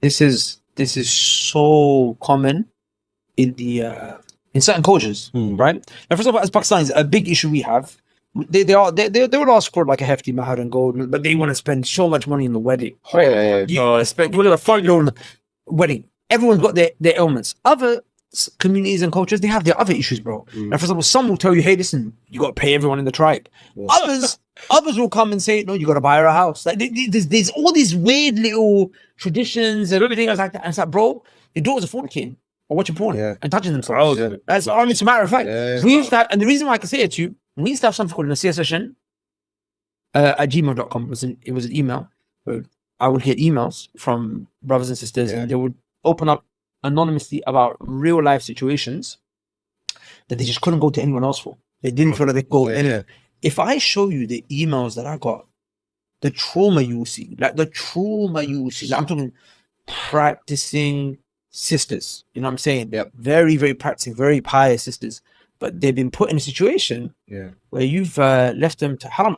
This is so common in certain cultures, right? Now, for example, as Pakistanis, a big issue we have, they would ask for like a hefty mahar and gold, but they want to spend so much money in the wedding. We're gonna fund your own wedding. Everyone's got their ailments. Other communities and cultures, they have their other issues, bro. Now, for example, some will tell you, hey, listen, you got to pay everyone in the tribe. Others will come and say, no, you got to buy her a house. Like there's all these weird little traditions and everything else like that. And it's like, bro, your daughters are fornicating or watching porn and touching themselves. That's it's a matter of fact. We used to have, and the reason why I can say it to you, we used to have something called a Nasiya session at gmail.com. It was an email. I would get emails from brothers and sisters, and they would open up anonymously about real life situations that they just couldn't go to anyone else for. They didn't feel like they could go anywhere. If I show you the emails that I got, the trauma you will see, like I'm talking practicing sisters, you know what I'm saying? Very, very practicing, very pious sisters, but they've been put in a situation where you've left them to haram.